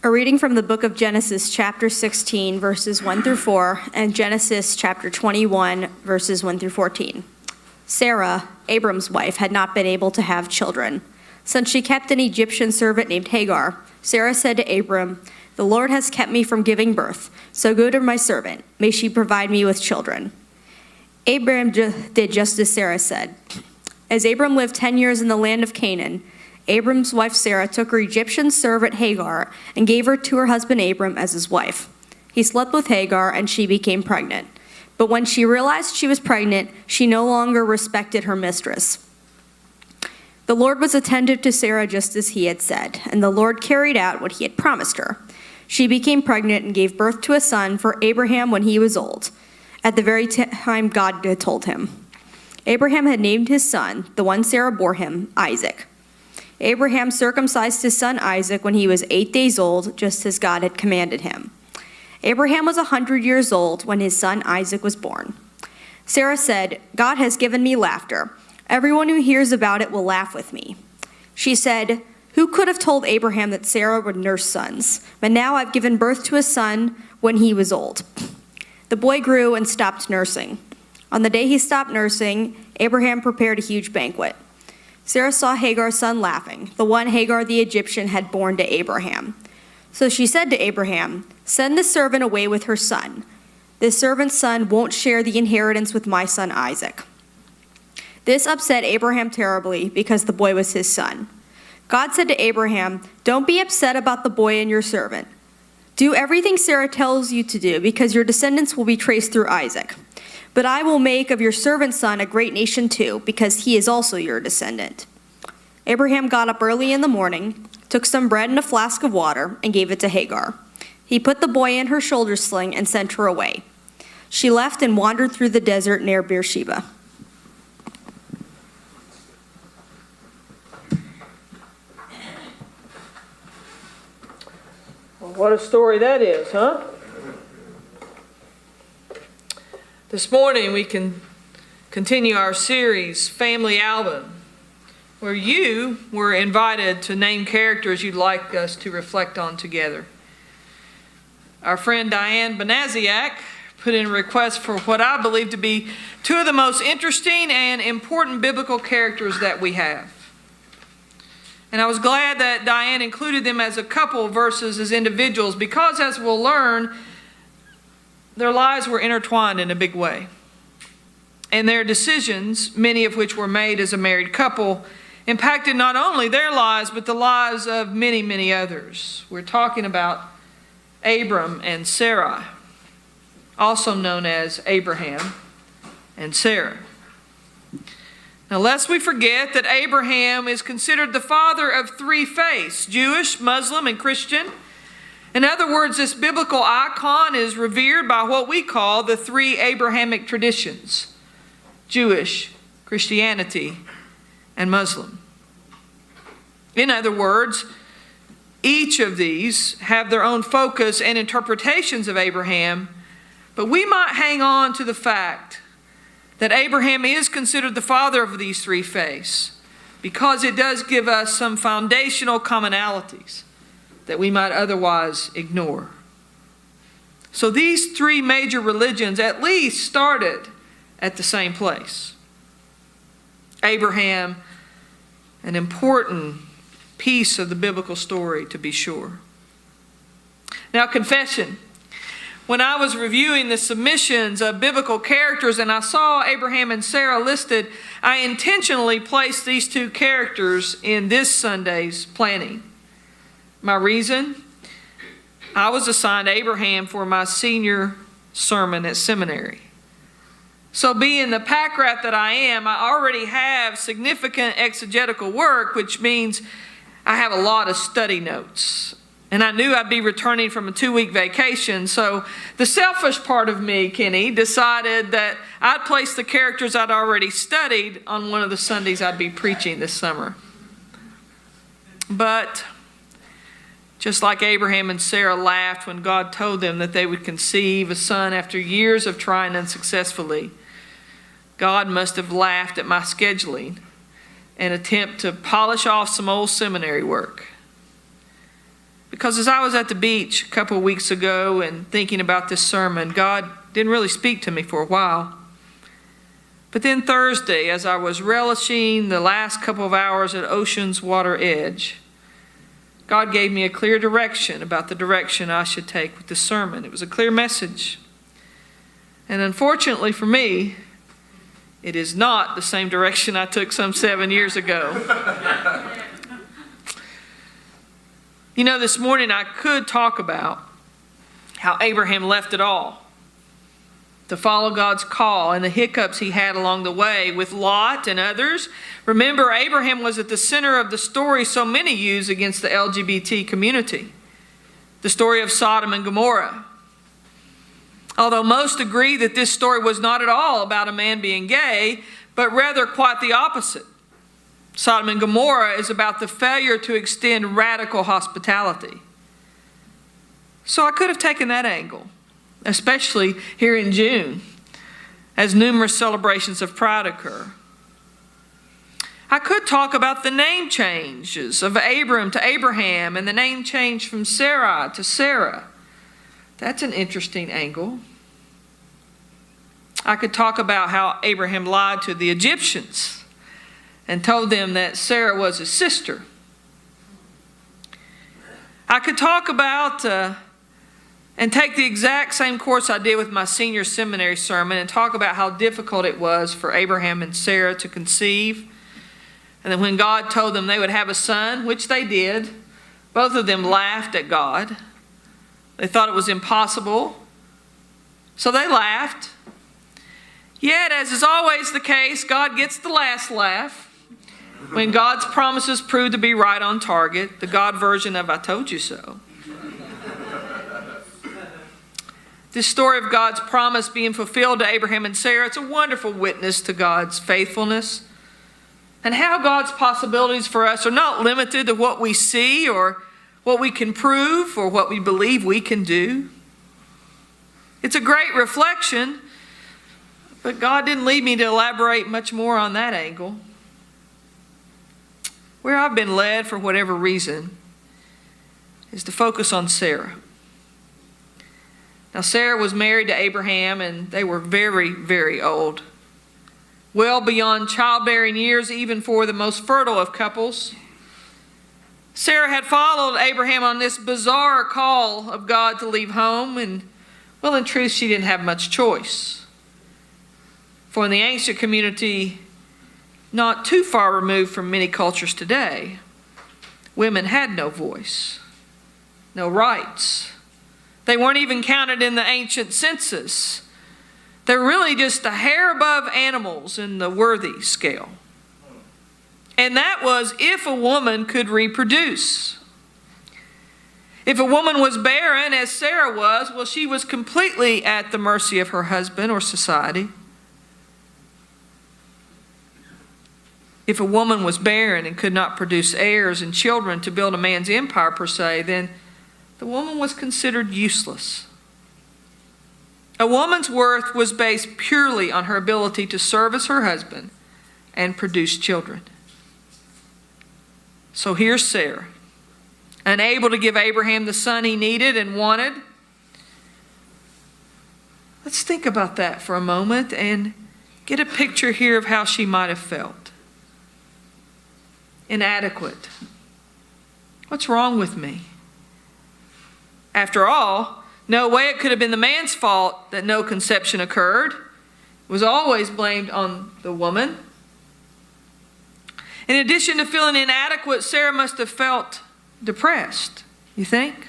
A reading from the book of Genesis, chapter 16, verses 1 through 4, and Genesis, chapter 21, verses 1 through 14. Sarah, Abram's wife, had not been able to have children. Since she kept an Egyptian servant named Hagar, Sarah said to Abram, "The Lord has kept me from giving birth, so go to my servant. May she provide me with children." Abram did just as Sarah said. As Abram lived 10 years in the land of Canaan, Abram's wife Sarah took her Egyptian servant Hagar and gave her to her husband Abram as his wife. He slept with Hagar and she became pregnant. But when she realized she was pregnant, she no longer respected her mistress. The Lord was attentive to Sarah just as he had said, and the Lord carried out what he had promised her. She became pregnant and gave birth to a son for Abraham when he was old, at the very time God had told him. Abraham had named his son, the one Sarah bore him, Isaac. Abraham circumcised his son Isaac when he was 8 days old, just as God had commanded him. Abraham was 100 years old when his son Isaac was born. Sarah said, "God has given me laughter. Everyone who hears about it will laugh with me." She said, "Who could have told Abraham that Sarah would nurse sons? But now I've given birth to a son when he was old." The boy grew and stopped nursing. On the day he stopped nursing, Abraham prepared a huge banquet. Sarah saw Hagar's son laughing, the one Hagar the Egyptian had borne to Abraham. So she said to Abraham, "Send the servant away with her son. This servant's son won't share the inheritance with my son Isaac." This upset Abraham terribly because the boy was his son. God said to Abraham, "Don't be upset about the boy and your servant. Do everything Sarah tells you to do, because your descendants will be traced through Isaac. But I will make of your servant's son a great nation too, because he is also your descendant." Abraham got up early in the morning, took some bread and a flask of water, and gave it to Hagar. He put the boy in her shoulder sling and sent her away. She left and wandered through the desert near Beersheba. Well, what a story that is, huh? This morning we can continue our series, Family Album, where you were invited to name characters you'd like us to reflect on together. Our friend Diane Benaziak put in a request for what I believe to be two of the most interesting and important biblical characters that we have. And I was glad that Diane included them as a couple versus as individuals, because as we'll learn, their lives were intertwined in a big way. And their decisions, many of which were made as a married couple, impacted not only their lives, but the lives of many, many others. We're talking about Abram and Sarai, also known as Abraham and Sarah. Now, lest we forget that Abraham is considered the father of three faiths: Jewish, Muslim, and Christian. In other words, this biblical icon is revered by what we call the three Abrahamic traditions: Jewish, Christianity, and Muslim. In other words, each of these have their own focus and interpretations of Abraham, but we might hang on to the fact that Abraham is considered the father of these three faiths because it does give us some foundational commonalities that we might otherwise ignore. So these three major religions at least started at the same place. Abraham, an important piece of the biblical story, to be sure. Now, confession. When I was reviewing the submissions of biblical characters and I saw Abraham and Sarah listed, I intentionally placed these two characters in this Sunday's planning. My reason? I was assigned Abraham for my senior sermon at seminary. So being the pack rat that I am, I already have significant exegetical work, which means I have a lot of study notes. And I knew I'd be returning from a 2-week vacation, so the selfish part of me, Kenny, decided that I'd place the characters I'd already studied on one of the Sundays I'd be preaching this summer. But just like Abraham and Sarah laughed when God told them that they would conceive a son after years of trying unsuccessfully, God must have laughed at my scheduling and attempt to polish off some old seminary work. Because as I was at the beach a couple of weeks ago and thinking about this sermon, God didn't really speak to me for a while. But then Thursday, as I was relishing the last couple of hours at Ocean's water edge, God gave me a clear direction about the direction I should take with this sermon. It was a clear message. And unfortunately for me, it is not the same direction I took some 7 years ago. You know, this morning I could talk about how Abraham left it all to follow God's call and the hiccups he had along the way with Lot and others. Remember, Abraham was at the center of the story so many use against the LGBT community, the story of Sodom and Gomorrah. Although most agree that this story was not at all about a man being gay, but rather quite the opposite. Sodom and Gomorrah is about the failure to extend radical hospitality. So I could have taken that angle, especially here in June, as numerous celebrations of Pride occur. I could talk about the name changes of Abram to Abraham and the name change from Sarai to Sarah. That's an interesting angle. I could talk about how Abraham lied to the Egyptians and told them that Sarah was his sister. I could talk about and take the exact same course I did with my senior seminary sermon and talk about how difficult it was for Abraham and Sarah to conceive. And then when God told them they would have a son, which they did, both of them laughed at God. They thought it was impossible. So they laughed. Yet, as is always the case, God gets the last laugh when God's promises prove to be right on target, the God version of "I told you so." This story of God's promise being fulfilled to Abraham and Sarah, it's a wonderful witness to God's faithfulness and how God's possibilities for us are not limited to what we see or what we can prove or what we believe we can do. It's a great reflection, but God didn't lead me to elaborate much more on that angle. Where I've been led, for whatever reason, is to focus on Sarah. Now, Sarah was married to Abraham, and they were very, very old. Well beyond childbearing years, even for the most fertile of couples. Sarah had followed Abraham on this bizarre call of God to leave home, and, well, in truth, she didn't have much choice. For in the ancient community, not too far removed from many cultures today, women had no voice, no rights. They weren't even counted in the ancient census. They're really just a hair above animals in the worthy scale. And that was if a woman could reproduce. If a woman was barren, as Sarah was, well, she was completely at the mercy of her husband or society. If a woman was barren and could not produce heirs and children to build a man's empire per se, then the woman was considered useless. A woman's worth was based purely on her ability to service her husband and produce children. So here's Sarah, unable to give Abraham the son he needed and wanted. Let's think about that for a moment and get a picture here of how she might have felt. Inadequate. What's wrong with me? After all, no way it could have been the man's fault that no conception occurred. It was always blamed on the woman. In addition to feeling inadequate, Sarah must have felt depressed, you think?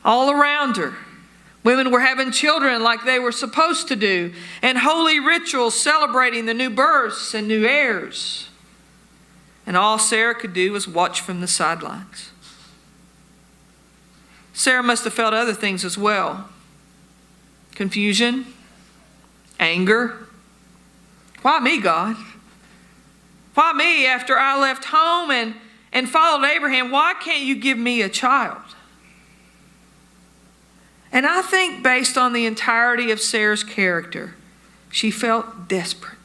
All around her, women were having children like they were supposed to do, and holy rituals celebrating the new births and new heirs. And all Sarah could do was watch from the sidelines. Sarah must have felt other things as well. Confusion, anger. Why me, God? Why me after I left home and followed Abraham? Why can't you give me a child? And I think based on the entirety of Sarah's character, she felt desperate.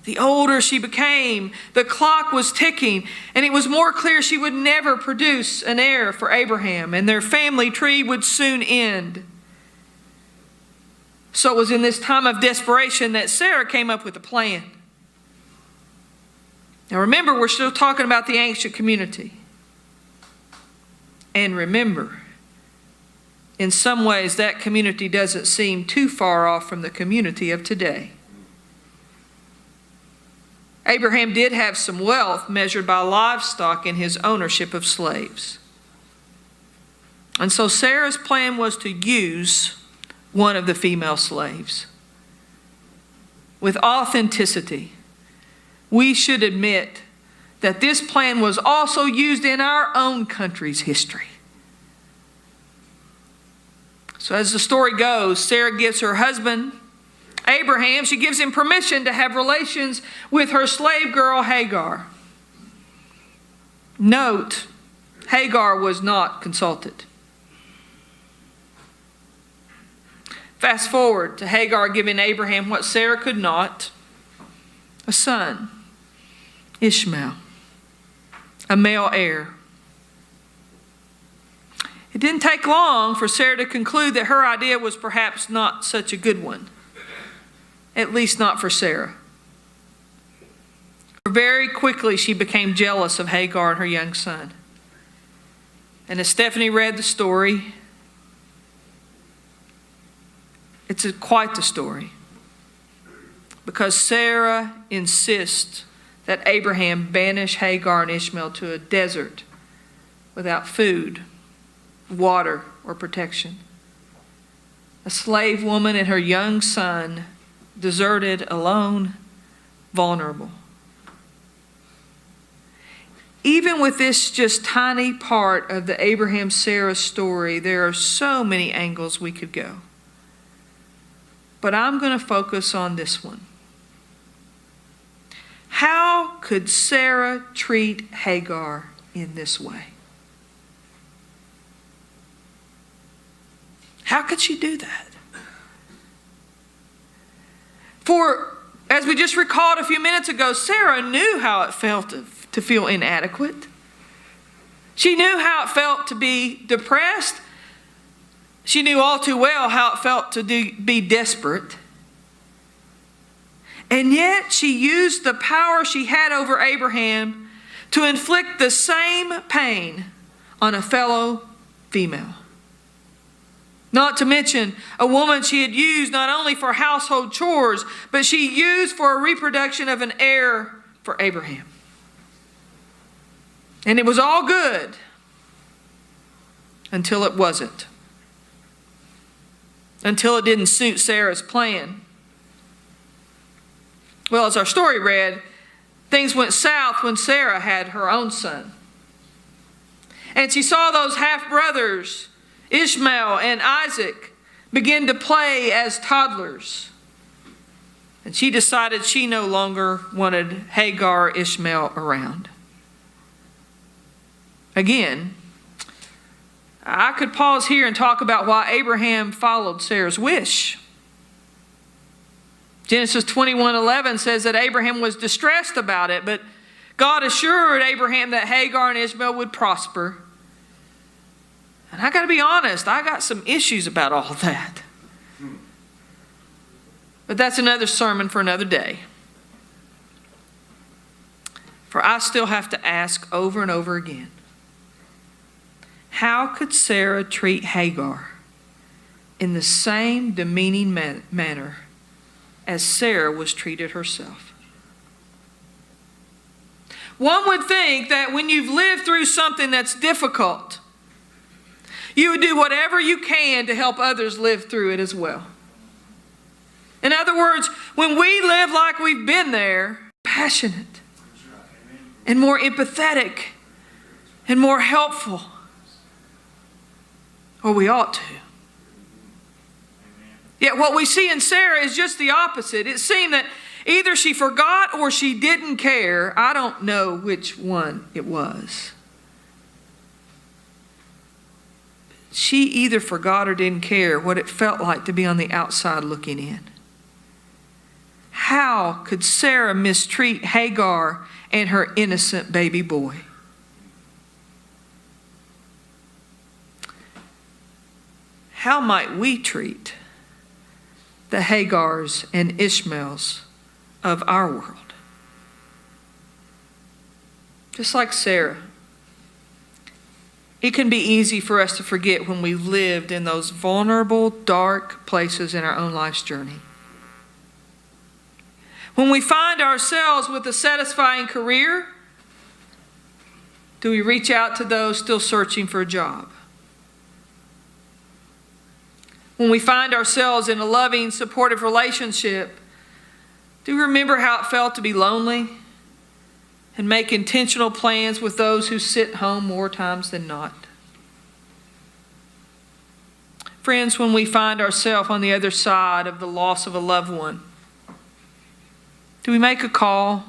The older she became, the clock was ticking, and it was more clear she would never produce an heir for Abraham, and their family tree would soon end. So it was in this time of desperation that Sarah came up with a plan. Now remember, we're still talking about the ancient community. And remember, in some ways that community doesn't seem too far off from the community of today. Abraham did have some wealth measured by livestock in his ownership of slaves. And so Sarah's plan was to use one of the female slaves. With authenticity, we should admit that this plan was also used in our own country's history. So as the story goes, Sarah gives her husband, Abraham, she gives him permission to have relations with her slave girl Hagar. Note, Hagar was not consulted. Fast forward to Hagar giving Abraham what Sarah could not, a son, Ishmael, a male heir. It didn't take long for Sarah to conclude that her idea was perhaps not such a good one. At least not for Sarah. Very quickly she became jealous of Hagar and her young son. And as Stephanie read the story, it's quite the story. Because Sarah insists that Abraham banish Hagar and Ishmael to a desert without food, water, or protection. A slave woman and her young son, deserted, alone, vulnerable. Even with this just tiny part of the Abraham-Sarah story, there are so many angles we could go. But I'm going to focus on this one. How could Sarah treat Hagar in this way? How could she do that? For, as we just recalled a few minutes ago, Sarah knew how it felt to feel inadequate. She knew how it felt to be depressed. She knew all too well how it felt to be desperate. And yet she used the power she had over Abraham to inflict the same pain on a fellow female. Not to mention a woman she had used not only for household chores, but she used for a reproduction of an heir for Abraham. And it was all good until it wasn't. Until it didn't suit Sarah's plan. Well, as our story read, things went south when Sarah had her own son. And she saw those half-brothers, Ishmael and Isaac, begin to play as toddlers. And she decided she no longer wanted Hagar or Ishmael around. Again, I could pause here and talk about why Abraham followed Sarah's wish. Genesis 21:11 says that Abraham was distressed about it, but God assured Abraham that Hagar and Ishmael would prosper. And I got to be honest, I got some issues about all that. But that's another sermon for another day. For I still have to ask over and over again, how could Sarah treat Hagar in the same demeaning manner as Sarah was treated herself? One would think that when you've lived through something that's difficult, you would do whatever you can to help others live through it as well. In other words, when we live like we've been there, passionate and more empathetic and more helpful, or we ought to. Yet what we see in Sarah is just the opposite. It seemed that either she forgot or she didn't care. I don't know which one it was. She either forgot or didn't care what it felt like to be on the outside looking in. How could Sarah mistreat Hagar and her innocent baby boy? How might we treat the Hagars and Ishmaels of our world? Just like Sarah, it can be easy for us to forget when we've lived in those vulnerable, dark places in our own life's journey. When we find ourselves with a satisfying career, do we reach out to those still searching for a job? When we find ourselves in a loving, supportive relationship, do we remember how it felt to be lonely and make intentional plans with those who sit home more times than not? Friends, when we find ourselves on the other side of the loss of a loved one, do we make a call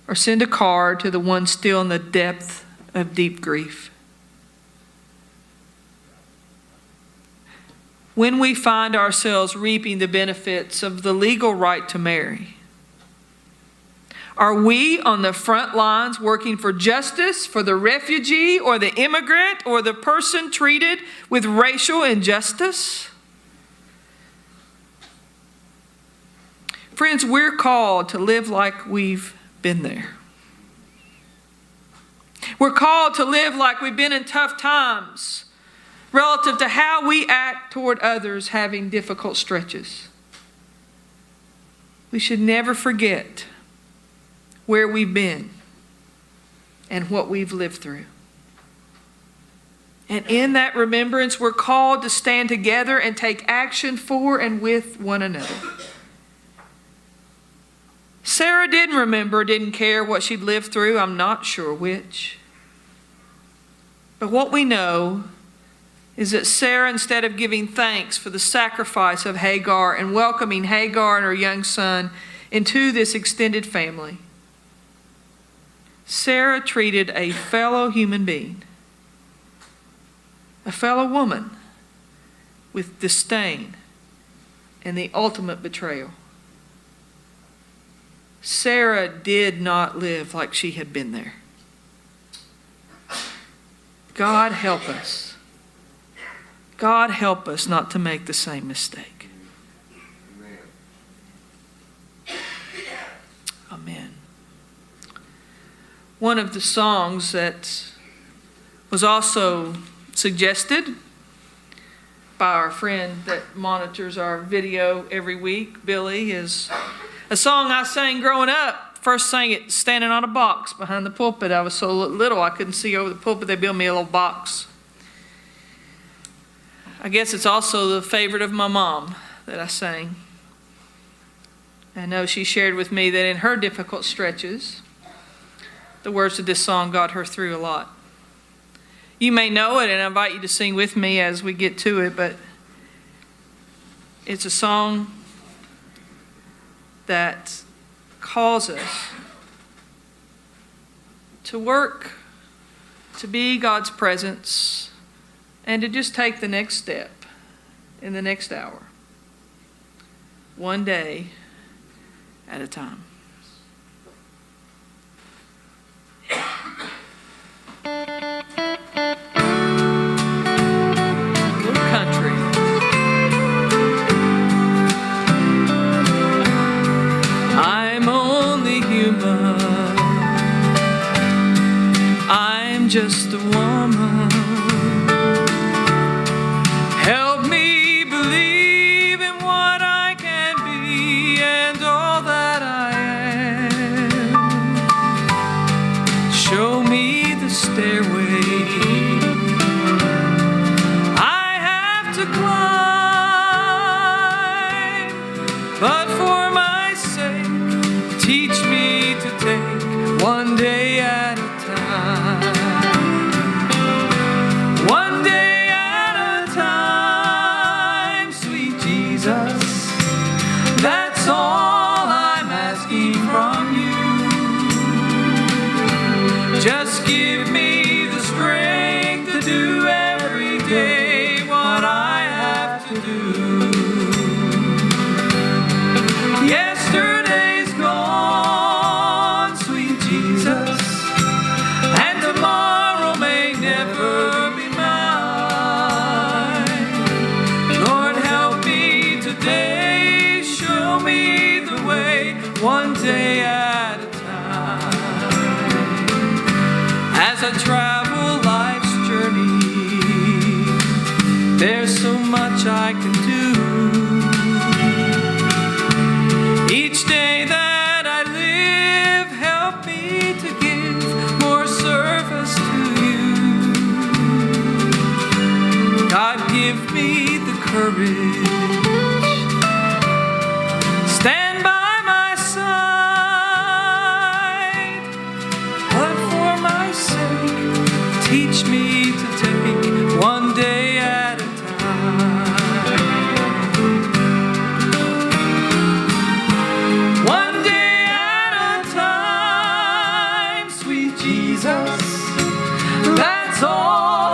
or send a card to the one still in the depth of deep grief? When we find ourselves reaping the benefits of the legal right to marry, are we on the front lines working for justice for the refugee or the immigrant or the person treated with racial injustice? Friends, we're called to live like we've been there. We're called to live like we've been in tough times relative to how we act toward others having difficult stretches. We should never forget where we've been and what we've lived through. And in that remembrance, we're called to stand together and take action for and with one another. Sarah didn't remember, didn't care what she'd lived through. I'm not sure which. But what we know is that Sarah, instead of giving thanks for the sacrifice of Hagar and welcoming Hagar and her young son into this extended family, Sarah treated a fellow human being, a fellow woman, with disdain and the ultimate betrayal. Sarah did not live like she had been there. God help us. God help us not to make the same mistake. Amen. One of the songs that was also suggested by our friend that monitors our video every week, Billy, is a song I sang growing up. First sang it standing on a box behind the pulpit. I was so little I couldn't see over the pulpit. They built me a little box. I guess it's also the favorite of my mom that I sang. I know she shared with me that in her difficult stretches, the words of this song got her through a lot. You may know it, and I invite you to sing with me as we get to it, but it's a song that calls us to work, to be God's presence, and to just take the next step in the next hour, one day at a time. Little country. I'm only human. I'm just a woman. Help me believe in what I can be and all that I am. Show me the stairway I have to climb, but for my sake, teach me to take one day at a time. One day at a time, sweet Jesus, that's all I'm asking from you. Just give me the strength to do every day what I have to do. Yesterday I travel life's journey, there's so much I can do. Each day that I live, help me to give more service to you. God, give me the courage, stand by my side, but for my sake, teach me to take one day at a time. One day at a time, sweet Jesus, that's all